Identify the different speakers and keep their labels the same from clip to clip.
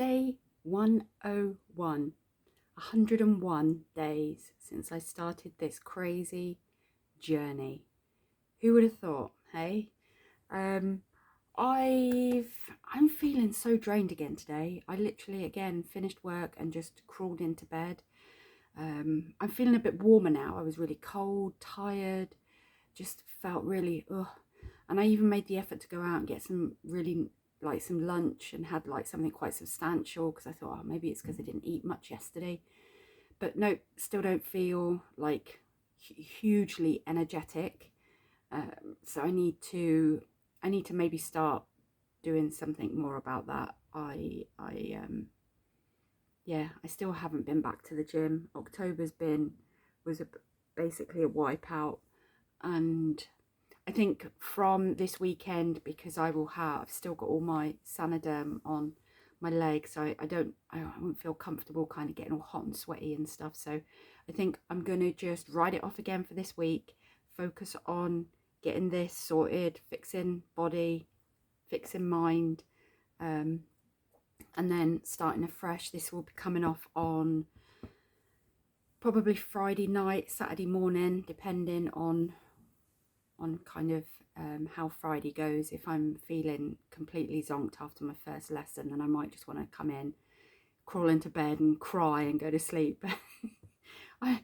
Speaker 1: day 101. 101 days since I started this crazy journey. Who would have thought, hey? I'm feeling so drained again today. I literally again finished work and just crawled into bed. I'm feeling a bit warmer now. I was really cold, tired, just felt really ugh. And I even made the effort to go out and get some lunch and had like something quite substantial because I thought, oh, maybe it's because I didn't eat much yesterday. But no, still don't feel like hugely energetic. So I need to maybe start doing something more about that. I still haven't been back to the gym. October's was basically a wipeout, and I think from this weekend, because I've still got all my Sanoderm on my legs, so I won't feel comfortable kind of getting all hot and sweaty and stuff. So I think I'm gonna just write it off again for this week, focus on getting this sorted, fixing body, fixing mind, and then starting afresh. This will be coming off on probably Friday night, Saturday morning, depending on kind of how Friday goes. If I'm feeling completely zonked after my first lesson, then I might just want to come in, crawl into bed and cry and go to sleep. I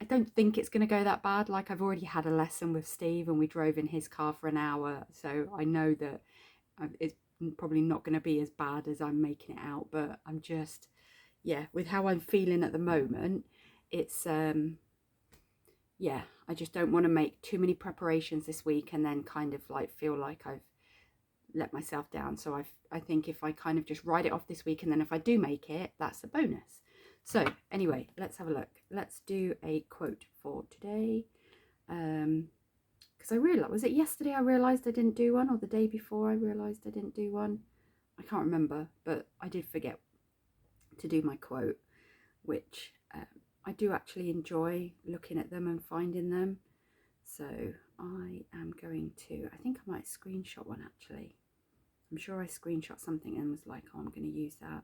Speaker 1: don't think it's going to go that bad. Like, I've already had a lesson with Steve and we drove in his car for an hour, so I know that it's probably not going to be as bad as I'm making it out. But I'm just, yeah, with how I'm feeling at the moment, it's yeah, I just don't want to make too many preparations this week and then kind of like feel like I've let myself down. So I think if I kind of just write it off this week, and then if I do make it, that's a bonus. So anyway, let's have a look. Let's do a quote for today. Because I realized, was it yesterday I realized I didn't do one, or the day before I realized I didn't do one? I can't remember, but I did forget to do my quote, which I do actually enjoy looking at them and finding them. So I am going to, I think I might screenshot one actually. I'm sure I screenshot something and was like, oh, I'm going to use that.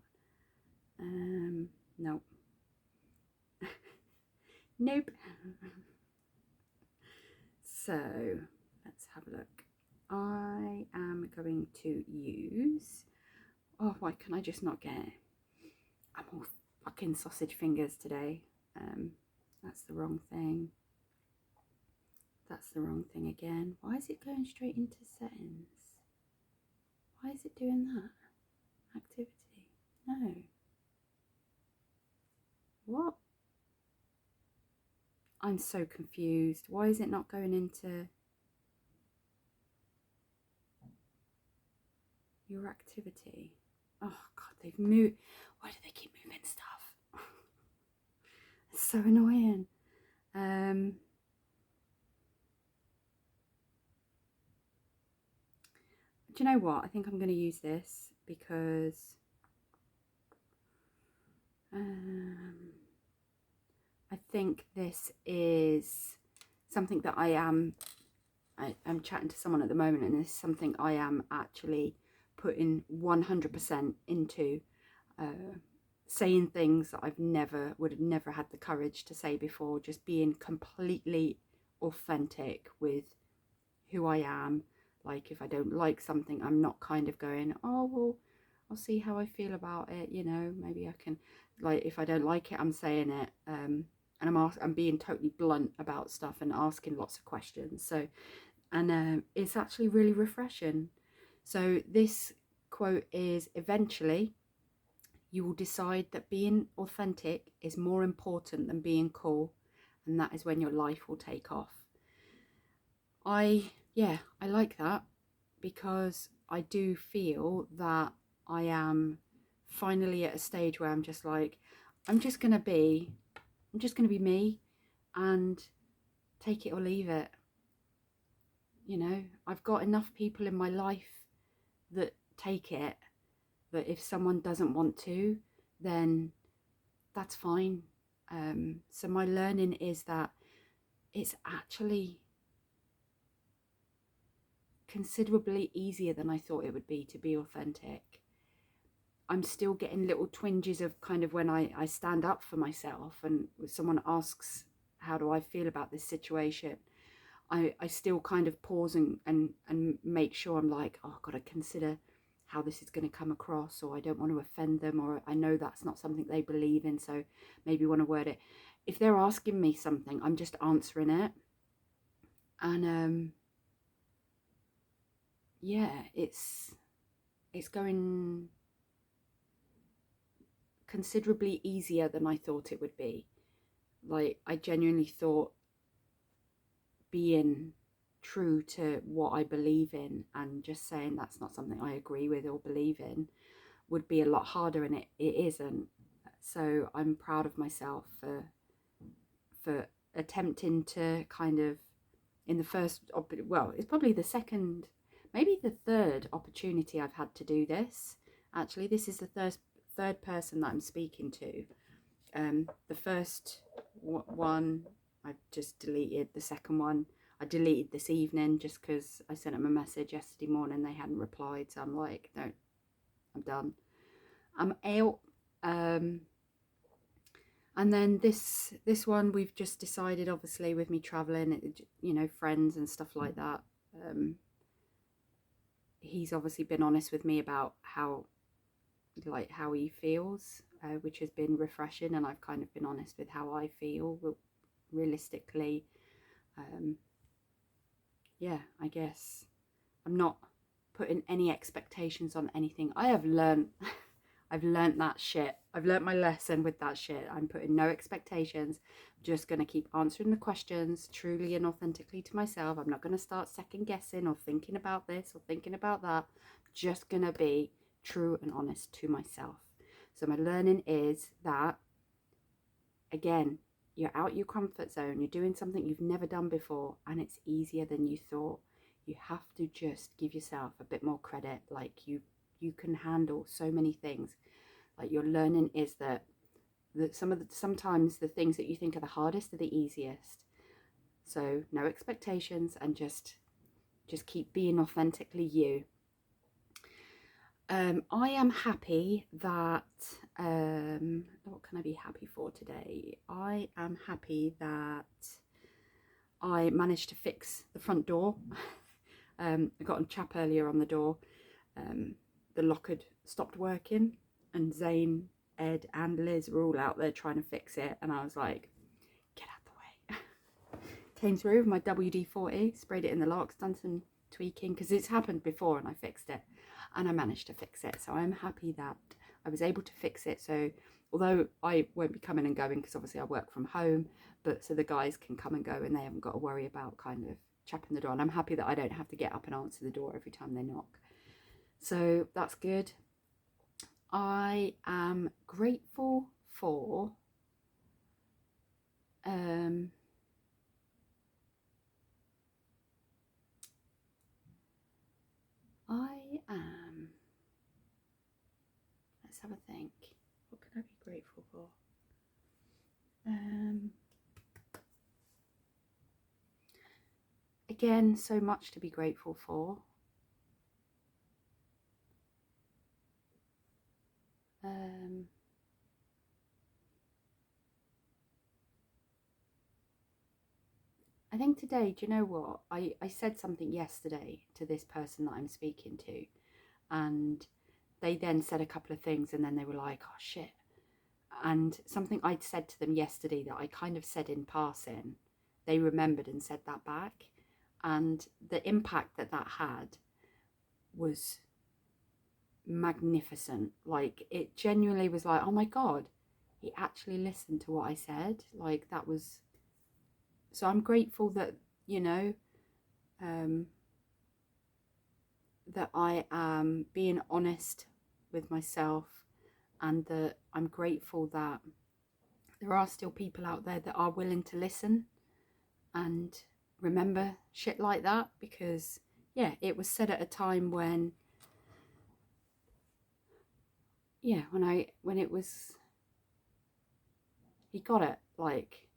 Speaker 1: Nope. Nope. So let's have a look. I am going to use, oh, why can I just not get it? I'm all fucking sausage fingers today. That's the wrong thing. That's the wrong thing again. Why is it going straight into settings? Why is it doing that? Activity. No. What? I'm so confused. Why is it not going into your activity? Oh God, they've moved. Why do they keep moving stuff? It's so annoying. Do you know what? I think I'm going to use this because I think this is something that I'm chatting to someone at the moment, and this is something I am actually putting 100% into, saying things that would have never had the courage to say before, just being completely authentic with who I am. Like, if I don't like something, I'm not kind of going, oh, well, I'll see how I feel about it, you know, maybe I can, like, if I don't like it, I'm saying it, and I'm being totally blunt about stuff and asking lots of questions. So, and it's actually really refreshing. So this quote is, eventually you will decide that being authentic is more important than being cool, and that is when your life will take off. I like that, because I do feel that I am finally at a stage where I'm just like, I'm just gonna be me and take it or leave it. You know, I've got enough people in my life that take it, that if someone doesn't want to, then that's fine. So my learning is that it's actually considerably easier than I thought it would be to be authentic. I'm still getting little twinges of kind of when I stand up for myself and someone asks, how do I feel about this situation? I still kind of pause and make sure I'm like, oh, I've got to consider how this is going to come across, or I don't want to offend them, or I know that's not something they believe in, so maybe want to word it. If they're asking me something, I'm just answering it. And yeah, it's going considerably easier than I thought it would be. Like, I genuinely thought being true to what I believe in and just saying that's not something I agree with or believe in would be a lot harder, and it isn't. So I'm proud of myself for attempting to kind of, in the first, well, it's probably the second, maybe the third opportunity I've had to do this. Actually, this is the third person that I'm speaking to. The first one I just deleted. The second one I deleted this evening just because I sent them a message yesterday morning. They hadn't replied, so I'm like, no, I'm done. I'm out. And then this one, we've just decided, obviously, with me traveling, you know, friends and stuff like that. He's obviously been honest with me about how he feels, which has been refreshing, and I've kind of been honest with how I feel. Realistically, yeah, I guess I'm not putting any expectations on anything. I have learned I've learnt that shit. I've learnt my lesson with that shit. I'm putting no expectations. I'm just going to keep answering the questions truly and authentically to myself. I'm not going to start second guessing or thinking about this or thinking about that. I'm just going to be true and honest to myself. So my learning is that, again, you're out your comfort zone. You're doing something you've never done before, and it's easier than you thought. You have to just give yourself a bit more credit. Like, you can handle so many things. Like, your learning is that sometimes the things that you think are the hardest are the easiest. So no expectations, and just keep being authentically you. I am happy that what can I be happy for today? I am happy that I managed to fix the front door. I got a chap earlier on the door. The lock had stopped working, and Zane, Ed and Liz were all out there trying to fix it, and I was like, get out the way. Came through with my WD-40, sprayed it in the locks, done some tweaking, because it's happened before and I fixed it, and I managed to fix it. So I'm happy that I was able to fix it. So although I won't be coming and going, because obviously I work from home, but so the guys can come and go and they haven't got to worry about kind of chapping the door, and I'm happy that I don't have to get up and answer the door every time they knock. So that's good. I am grateful for let's have a think. What can I be grateful for? Again, so much to be grateful for. I think today, do you know what? I said something yesterday to this person that I'm speaking to, and they then said a couple of things, and then they were like, oh shit. And something I'd said to them yesterday that I kind of said in passing, they remembered and said that back. And the impact that had was magnificent. Like, it genuinely was like, oh my God, he actually listened to what I said. Like, that was, so I'm grateful that, you know, that I am being honest with myself, and that I'm grateful that there are still people out there that are willing to listen and remember shit like that. Because yeah, it was said at a time when, yeah, when it was, he got it, like,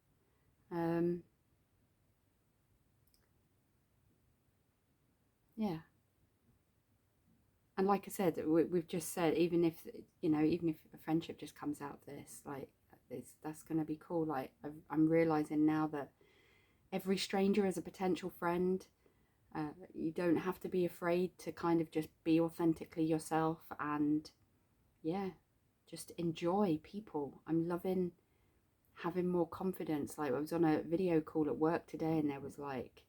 Speaker 1: yeah. And like I said, we've just said, even if, you know, even if a friendship just comes out of this, like, that's going to be cool. Like, I'm realizing now that every stranger is a potential friend. You don't have to be afraid to kind of just be authentically yourself, and yeah, just enjoy people. I'm loving having more confidence. Like, I was on a video call at work today, and there was like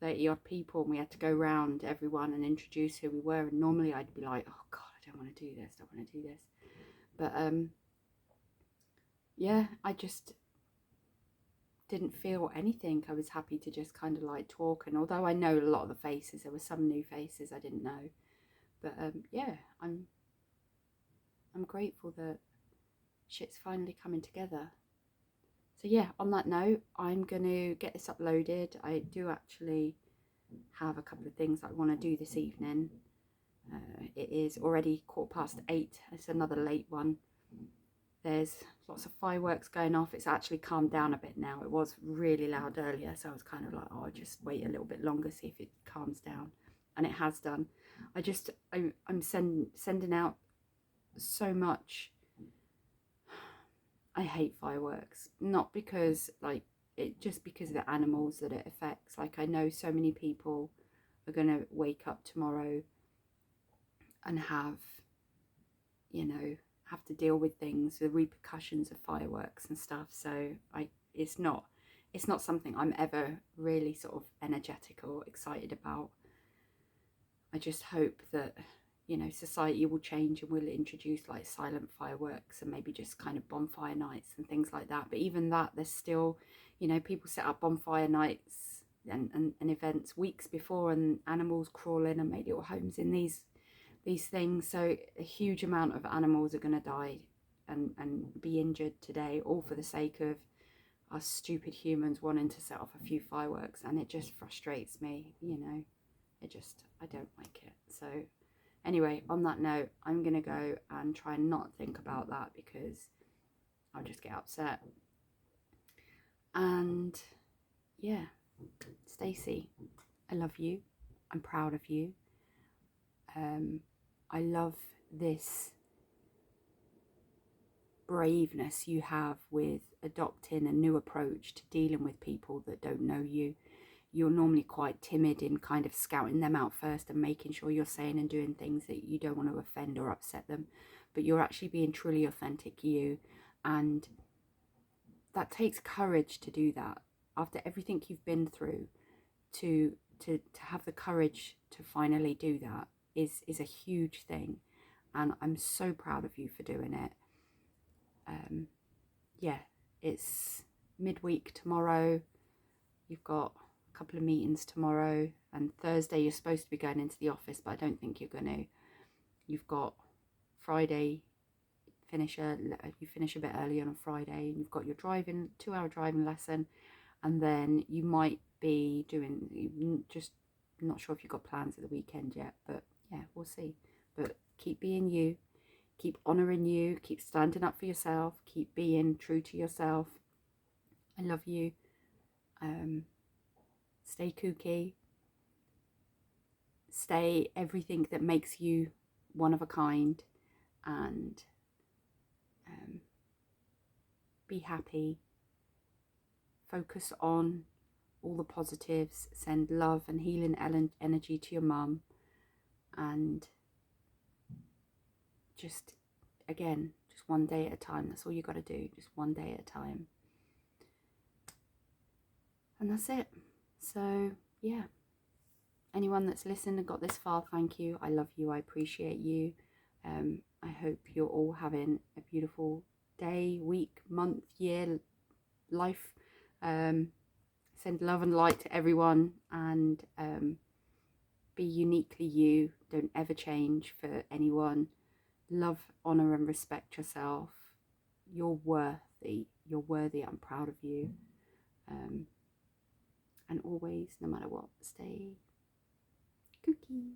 Speaker 1: 30 odd people, and we had to go round everyone and introduce who we were. And normally I'd be like, oh god, I don't want to do this, but yeah, I just didn't feel anything. I was happy to just kind of like talk, and although I know a lot of the faces, there were some new faces I didn't know, but yeah, I'm grateful that shit's finally coming together. So yeah, on that note, I'm gonna get this uploaded. I do actually have a couple of things I want to do this evening. It is already 8:15. It's another late one. There's lots of fireworks going off. It's actually calmed down a bit now. It was really loud earlier, so I was kind of like, oh, I'll just wait a little bit longer, see if it calms down. And it has done. I'm sending out so much. I hate fireworks, not because like just because of the animals that it affects. Like, I know so many people are gonna wake up tomorrow and have, you know, have to deal with things, the repercussions of fireworks and stuff. So it's not something I'm ever really sort of energetic or excited about. I just hope that, you know, society will change and we'll introduce like silent fireworks and maybe just kind of bonfire nights and things like that. But even that, there's still, you know, people set up bonfire nights and events weeks before, and animals crawl in and make little homes in these things. So a huge amount of animals are going to die and be injured today, all for the sake of us stupid humans wanting to set off a few fireworks. And it just frustrates me, you know. I don't like it. So anyway, on that note, I'm going to go and try and not think about that, because I'll just get upset. And yeah, Stacey, I love you. I'm proud of you. I love this braveness you have with adopting a new approach to dealing with people that don't know you. You're normally quite timid in kind of scouting them out first and making sure you're saying and doing things that you don't want to offend or upset them, but you're actually being truly authentic you. And that takes courage to do that. After everything you've been through, to have the courage to finally do that is a huge thing, and I'm so proud of you for doing it. Yeah, it's midweek tomorrow. You've got a couple of meetings tomorrow, and Thursday you're supposed to be going into the office, but I don't think you're going to. You've got Friday, you finish a bit early on a Friday, and you've got your 2-hour driving lesson, and then you might be doing, just not sure if you've got plans at the weekend yet, but yeah, we'll see. But keep being you, keep honouring you, keep standing up for yourself, keep being true to yourself. I love you. Stay kooky, stay everything that makes you one of a kind, and be happy. Focus on all the positives. Send love and healing energy to your mum, and just, again, just one day at a time. That's all you got to do, just one day at a time. And that's it. So yeah, anyone that's listened and got this far, thank you. I love you. I appreciate you. I hope you're all having a beautiful day, week, month, year, life. Send love and light to everyone, and be uniquely you. Don't ever change for anyone. Love, honour and respect yourself. You're worthy. You're worthy. I'm proud of you. And always, no matter what, stay kooky.